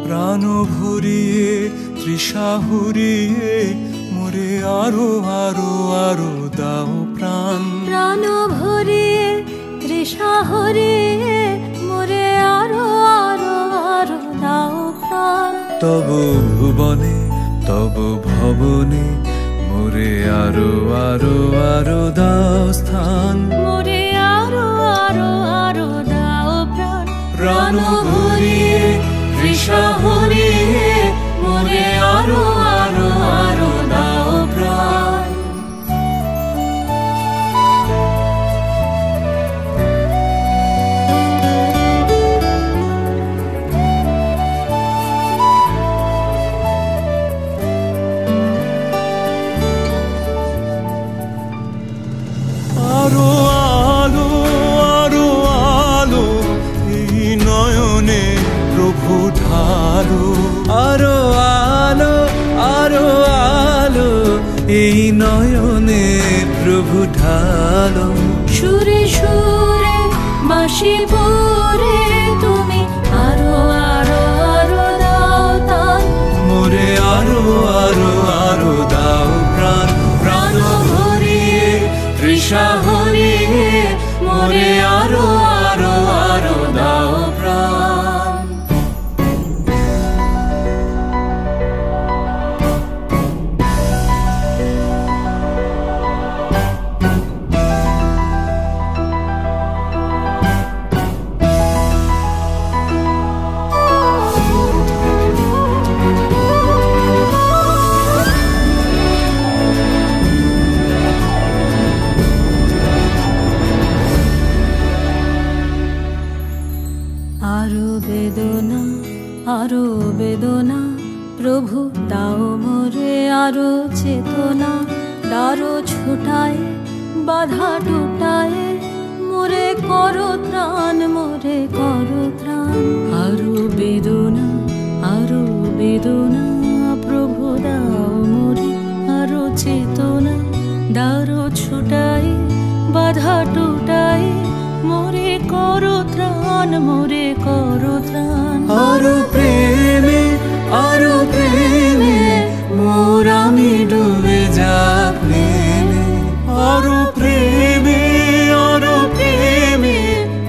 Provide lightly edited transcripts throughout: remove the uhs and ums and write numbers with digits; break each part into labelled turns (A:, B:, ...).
A: প্রাণ ভরিয়ে তৃষা হরিয়ে মোরে আরো আরো আরো দাও প্রাণ।
B: প্রাণ ভরিয়ে তৃষা হরিয়ে মোরে আরো আরো আরো দাও প্রাণ।
A: তব ভুবনে তব ভবনে মোরে আরো আরো আরো দাও স্থান।
B: মোরে আরো আরো আরো দাও প্রাণ।
A: প্রাণ ভরিয়ে তৃষা হরিয়ে মোরে আরো আরো আরো দাও প্রাণ। আরো আলো আরো আলো এই নয়নে প্রভু ঢালো। আরো আলো আরো আলো এই নয়নে প্রভু ঢালো।
B: সুরে সুরে বাঁশি পরে তুমি আরো আরো আরো দাও তান।
A: মোরে আরো আরো আরো দাও প্রাণ। প্রাণ ভরিয়ে তৃষা হরিয়ে মোরে আরো আরো আরো দাও প্রাণ।
B: আরো বেদনা আরো বেদনা প্রভু দাও মোরে আরো চেতনা। দারো ছুটায় বাধা টুটায় মোরে করো ত্রাণ মোরে করো ত্রাণ। আরো বেদনা প্রভু দাও মোরে আরো চেতনা। দারো ছুটায় বাধা টুটায় মোরে করো ত্রাণ মোরে করো ত্রাণ।
A: আরো প্রেমে মোর আমি ডুবে যাক নেমে। আরো প্রেমে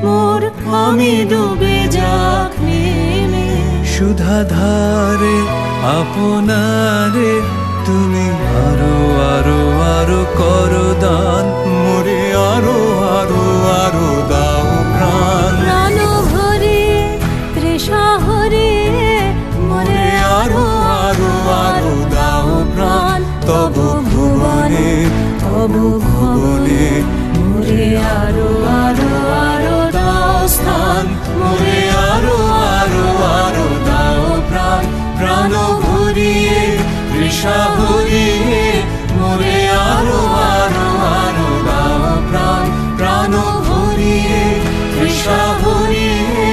A: মোর আমি ডুবে যাক নেমে। সুধা ধারে আপনারে তুমি আরো আরো আরো করো দান। মোরে আরো আরো আরো দাও প্রাণ।
B: প্রাণ ভরিয়ে তৃষা হরিয়ে মোরে আরো আরো আরো দাও প্রাণ।
A: তব ভুবনে
B: মোরে আরো আরো আরো দাও স্থান।
A: মোরে আরো আরো আরো দাও প্রাণ। প্রাণ ভরিয়ে তৃষা হরিয়ে মোরে আরো আরো আরো দাও প্রাণ। প্রাণ ভরিয়ে তৃষা হরিয়ে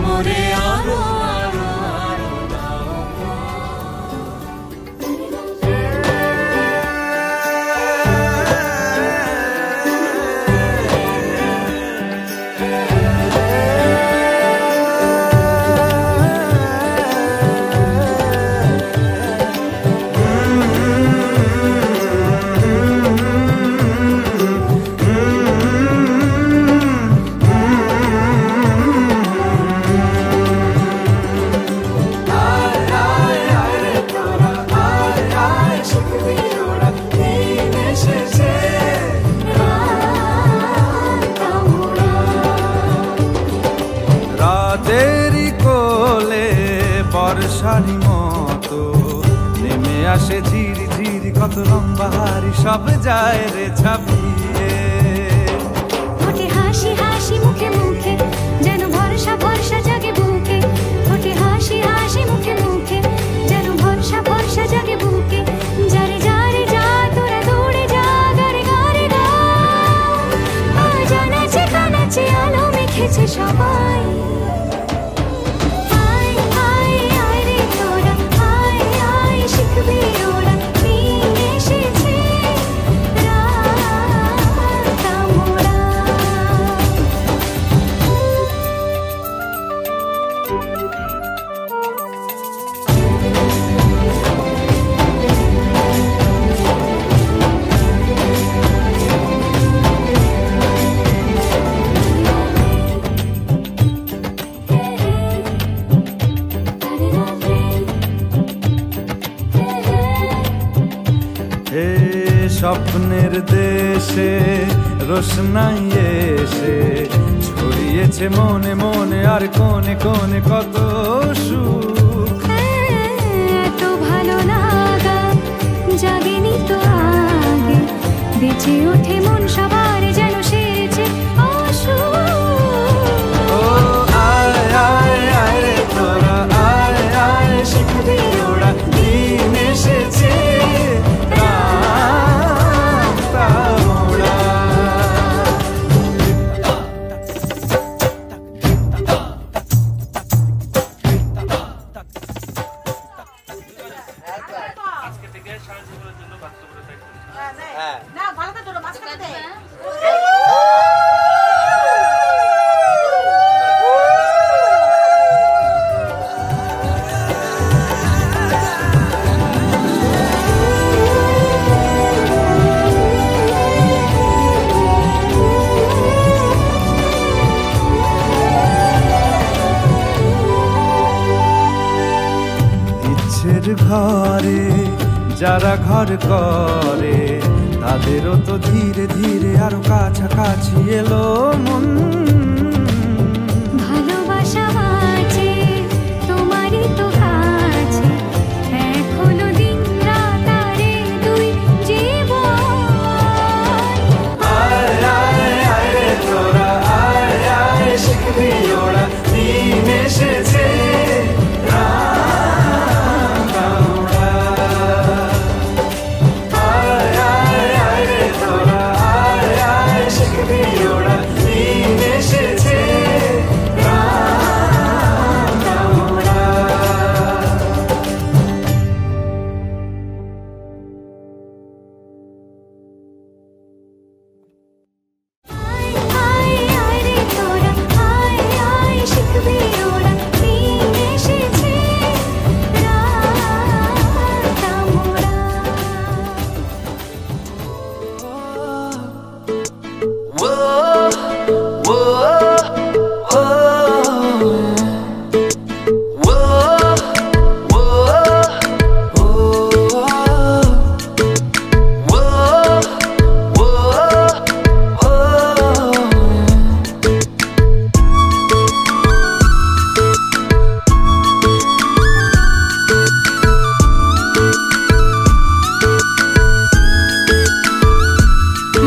A: মোরে আরো আরো আরো দাও
C: রাতেরি কোলে বর্ষারি মতো নেমে আসে ঝিরি ঝিরি কত লম্বা হারি সব যায় রে ছাপিয়ে।
B: ঠোঁটে হাসি হাসি মুখে মুখে যেন ভরসা ভরসা জাগে বুকে। ঠোঁটে হাসি হাসি মুখে মুখে যেন ভরসা ভরসা জাগে বুকে। যারে যারে যা তোরা দৌড়ে যা গারে গারে গা। আজ নাচে কানাচে আলো মেখেছে সবাই। আয় আয় আয় রে তোরা আয় আয় শিখবি ওরা নিয়ে এসেছে রাত মোরা।
C: দেশে রোশনাই এসে ছড়িয়েছে মনে মনে আর কোনে কোনে কত সুখ।
B: এত ভালো লাগা জাগেনি তো আগে, বেঁচে ওঠে মন সবার যেন সেরেছে অসুখ।
C: ও আয় আয় আয় রে তোরা আয় আয় শিখবি ওরা দিন এসেছে ঘরে যারা ঘর করে তাদেরও তো ধীরে ধীরে আরো কাছাকাছি এলো মন।
B: ভালোবাসা আছে তোমারই তো কাছে, এখনো দিন রাত আরে দুই জীবন।
C: আয় আয় আয় রে তোরা আয় আয় শিখবি ওরা দিন এসেছে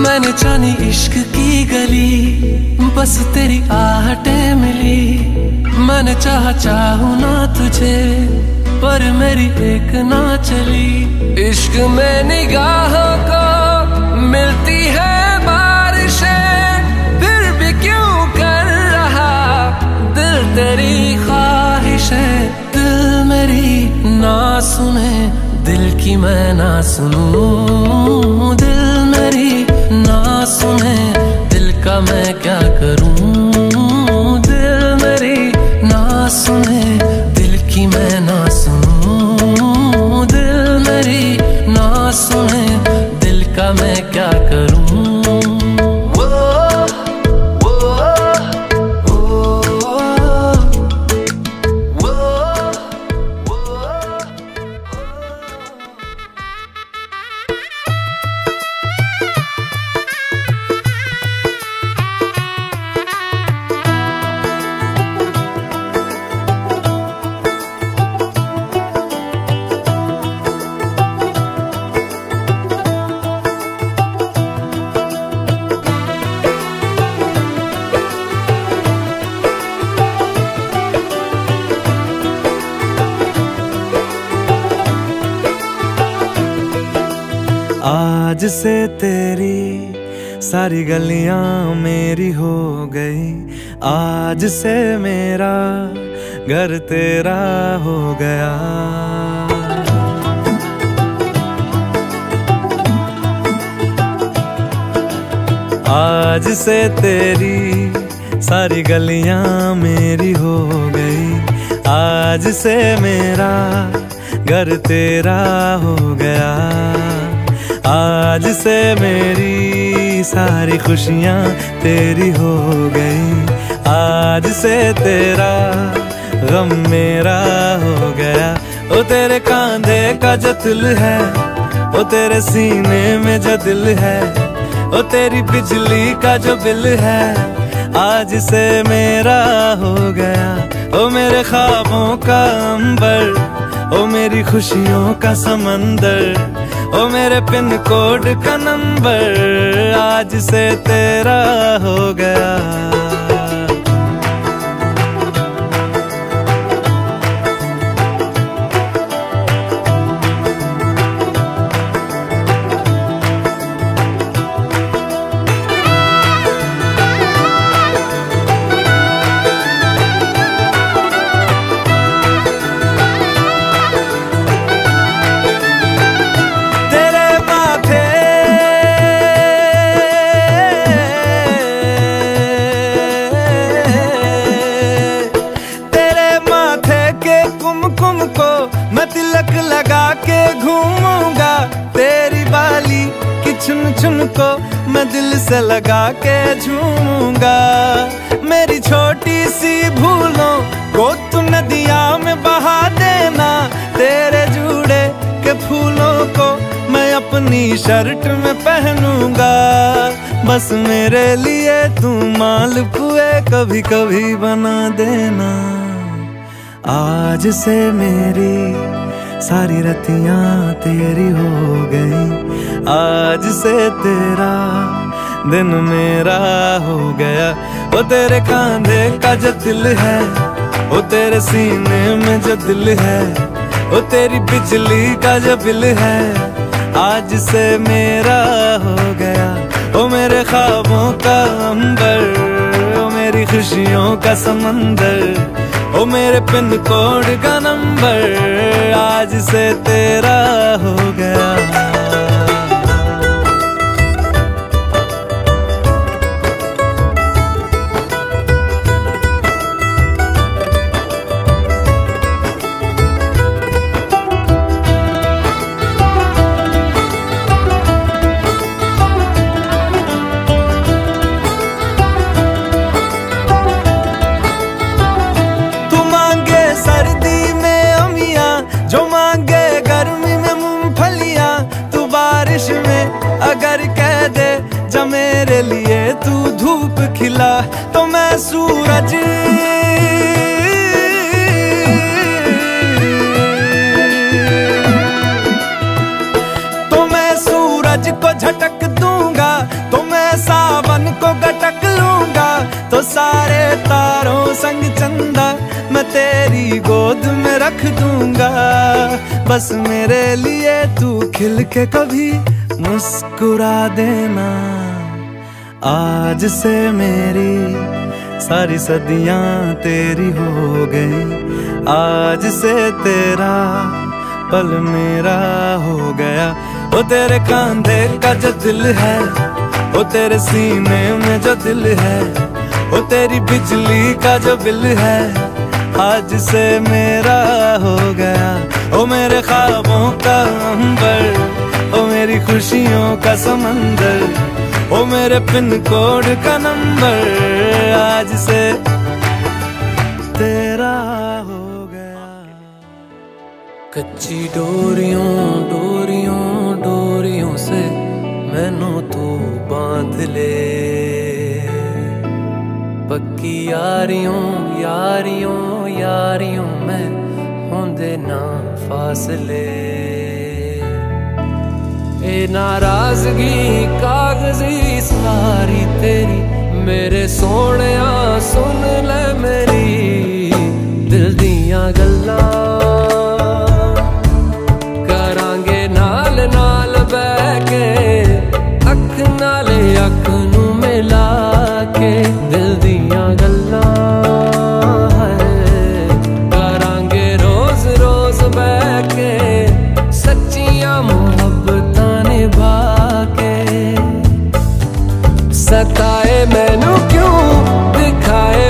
A: मैंने जानी इश्क की गली, बस तेरी आहटें मिली। मैंने चाहूं ना तुझे, पर मेरी एक ना चली। इश्क में निगाहों को मिलती है बारिशें, फिर भी क्यों कर रहा दिल तेरी ख्वाहिशें। दिल मेरी ना सुने, दिल की मैं ना सुनूं। दिल मेरी ना सुने, दिल का मैं क्या करूं। दिल मेरी ना सुने, दिल की मैं ना सुनूं। दिल मेरी ना सुने, दिल का मैं क्या करूं।
C: आज से तेरी सारी गलियां मेरी हो गई। आज से मेरा घर तेरा हो गया। आज से तेरी सारी गलियां मेरी हो गई। आज से मेरा घर तेरा हो गया। आज से मेरी सारी खुशियाँ तेरी हो गई। आज से तेरा गम मेरा हो गया। ओ तेरे कांधे का जो तिल है ओ तेरे सीने में जो दिल है, ओ तेरी बिजली का जो बिल है, आज से मेरा हो गया। ओ मेरे ख्वाबों का अंबर, ओ मेरी खुशियों का समंदर, ओ मेरे पिन कोड का नंबर, आज से तेरा हो गया। मैं तिलक लगा के घूमूंगा, तेरी बाली की चुन चुन को मैं दिल से लगा के झूमूंगा। मेरी छोटी सी भूलों को तू नदिया में बहा देना, तेरे जूड़े के फूलों को मैं अपनी शर्ट में पहनूंगा। बस मेरे लिए तू मालपुए कभी कभी बना देना। आज से मेरी सारी रतियां तेरी हो गई, आज से तेरा दिन मेरा हो गया। ओ तेरे कांधे का जो दिल है, ओ तेरे सीने में जो दिल है, ओ तेरी बिजली का जो बिल है, आज से मेरा हो गया। ओ मेरे ख्वाबों का अंबर, ओ मेरी खुशियों का समंदर, ओ मेरे पिन कोड का नंबर, आज से तेरा हो गया। जो मांगे गर्मी में मूंगफलियां, तू बारिश में अगर कह दे जा मेरे लिए तू धूप खिला, तो मैं सूरज को झटक दूंगा, तो मैं सावन को गटक लूंगा। तो सारे तारों संग चंदा मैं तेरी गोद में रख दूंगा। बस मेरे लिए तू खिल के कभी मुस्कुरा देना। आज से मेरी सारी सदियां तेरी हो गई, आज से तेरा पल मेरा हो गया। ओ तेरे कांधे का जो दिल है, ओ तेरे सीने में जो दिल है, ओ तेरी बिजली का जो बिल है, आज से मेरा हो गया। ओ मेरे ख्वाबों का अंबर, ओ मेरी खुशियों का समंदर, ओ मेरे पिन कोड का नंबर, आज से तेरा हो गया।
A: कच्ची डोरियों डोरियों डोरियों से मैनू तू बांध ले, पक्की यारियों यारियों यारियों में होंदे ना फासले। ए नाराजगी कागजी सारी तेरी, मेरे सोहणिया सुन ले मेरी दिल दियां गल्लां। करांगे नाल नाल बैठ के, अख नाले अख नू मिला के, दिल दियां गल्लां करांगे रोज रोज बैठ के, सच्चियां मुहब्बतां निभा के। सताए मैनू क्यों दिखाए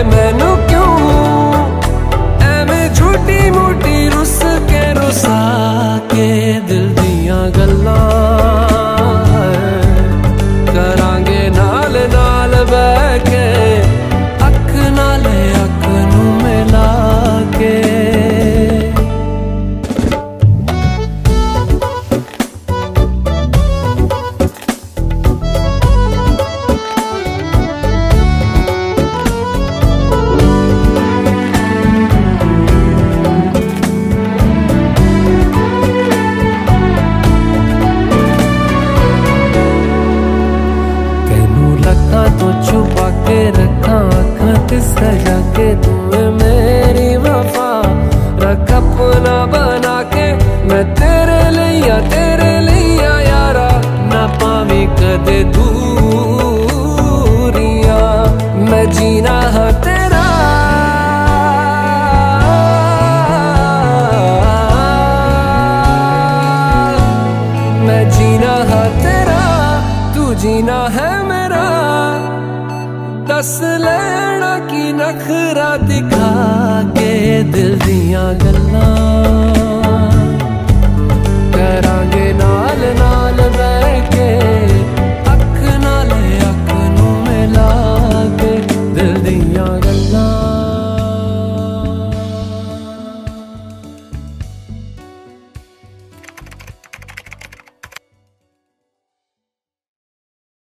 A: सजा के तुम्हें मेरी वफा रख अपना बना के मैं तेरे लिया यारा ना पावी कदे दूरिया मैं जीना है तेरा मैं जीना है तेरा तू जीना है मेरा दस लेना की नखरा दिखा के दिल दिया गल्लां करांगे नाल नाल बह के अख नाल अख नू मिला के दिल दिया गल्लां